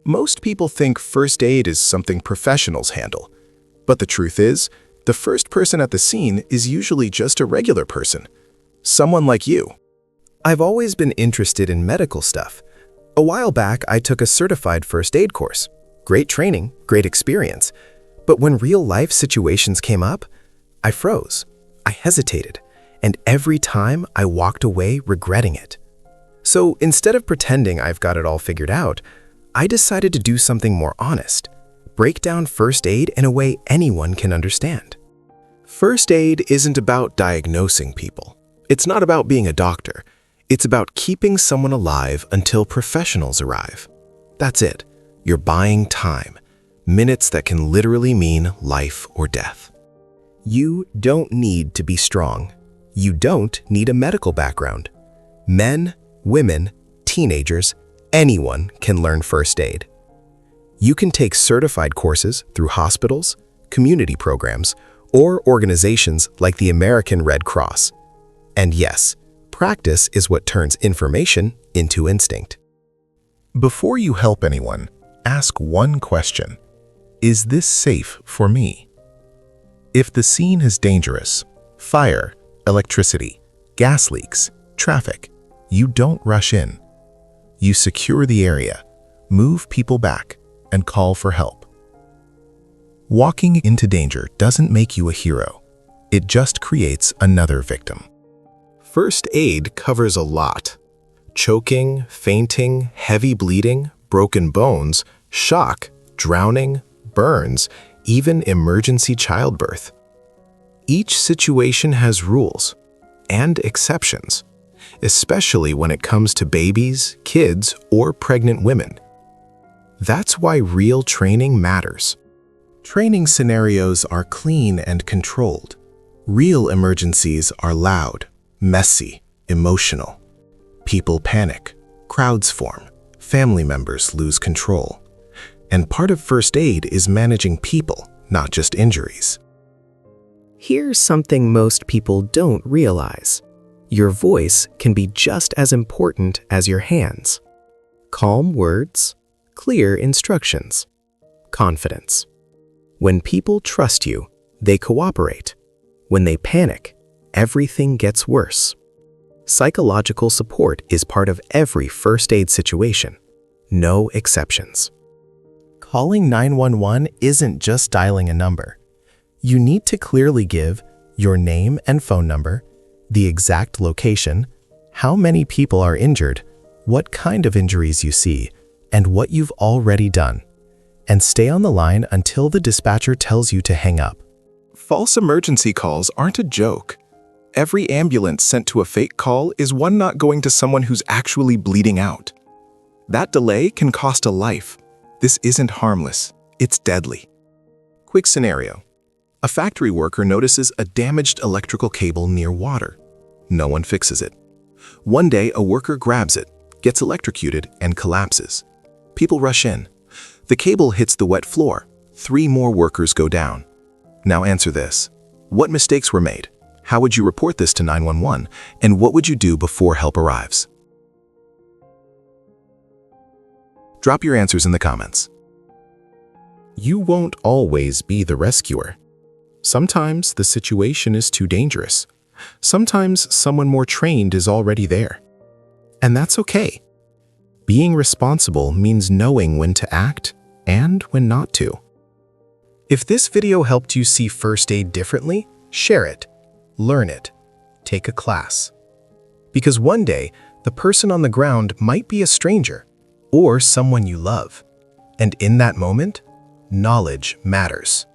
Most people think first aid is something professionals handle. But the truth is, the first person at the scene is usually just a regular person. Someone like you. I've always been interested in medical stuff. A while back, I took a certified first aid course. Great training, great experience. But when real-life situations came up, I froze. I hesitated. And every time I walked away regretting it. So instead of pretending I've got it all figured out, I decided to do something more honest. Break down first aid in a way anyone can understand. First aid isn't about diagnosing people. It's not about being a doctor. It's about keeping someone alive until professionals arrive. That's it. You're buying time. Minutes that can literally mean life or death. You don't need to be strong. You don't need a medical background. Men, women, teenagers, anyone can learn first aid. You can take certified courses through hospitals, community programs, or organizations like the American Red Cross. And yes, practice is what turns information into instinct. Before you help anyone, ask one question. Is this safe for me? If the scene is dangerous, fire, electricity, gas leaks, traffic, you don't rush in. You secure the area, move people back, and call for help. Walking into danger doesn't make you a hero. It just creates another victim. First aid covers a lot. Choking, fainting, heavy bleeding, broken bones, shock, drowning, burns, even emergency childbirth. Each situation has rules and exceptions, especially when it comes to babies, kids, or pregnant women. That's why real training matters. Training scenarios are clean and controlled. Real emergencies are loud, messy, emotional. People panic, crowds form, family members lose control. And part of first aid is managing people, not just injuries. Here's something most people don't realize. Your voice can be just as important as your hands. Calm words, clear instructions, confidence. When people trust you, they cooperate. When they panic, everything gets worse. Psychological support is part of every first aid situation. No exceptions. Calling 911 isn't just dialing a number. You need to clearly give your name and phone number, the exact location, how many people are injured, what kind of injuries you see, and what you've already done. And stay on the line until the dispatcher tells you to hang up. False emergency calls aren't a joke. Every ambulance sent to a fake call is one not going to someone who's actually bleeding out. That delay can cost a life. This isn't harmless, it's deadly. Quick scenario. A factory worker notices a damaged electrical cable near water. No one fixes it. One day, a worker grabs it, gets electrocuted, and collapses. People rush in. The cable hits the wet floor. 3 more workers go down. Now answer this. What mistakes were made? How would you report this to 911? And what would you do before help arrives? Drop your answers in the comments. You won't always be the rescuer. Sometimes the situation is too dangerous. Sometimes someone more trained is already there. And that's okay. Being responsible means knowing when to act and when not to. If this video helped you see first aid differently, share it, learn it, take a class. Because one day, the person on the ground might be a stranger or someone you love. And in that moment, knowledge matters.